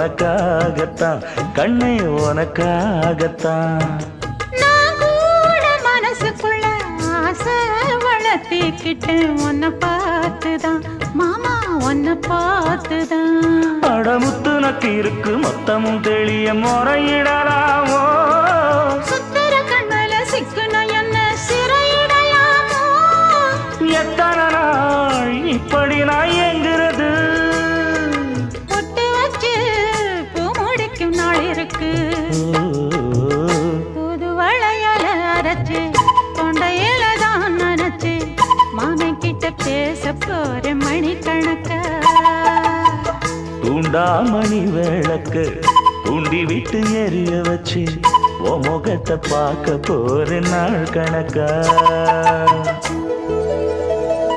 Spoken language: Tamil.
உனக்காகத்தான் கண்ணே உனக்காகத்தான். நான் கூட மனசுக்குள்ள ஆசை வளர்த்திக்கிட்டு உன்னை பார்த்துதான் மாமா உன்னை பார்த்துதான். அடமுத்து நக்கு இருக்கு மொத்தமும் தெளிய முறையிடலாமோ சுத்தர கண்மல சிக்குன என்ன சிறையிடலாமோ. எத்தனை நாள் இப்படி நான் எங்கிறது பொட்டு வச்சு பூ முடிக்கும் நாள் இருக்கு. புது வளையல அரைச்சு தொண்டையில தான் நினைச்சு மாமன் கிட்ட பேச போற மணிக்கணக்க. தூண்டாமணி விளக்கு தூண்டி விட்டு எரிய வச்சு உன் முகத்தை பார்க்க போற நாள் கணக்கா.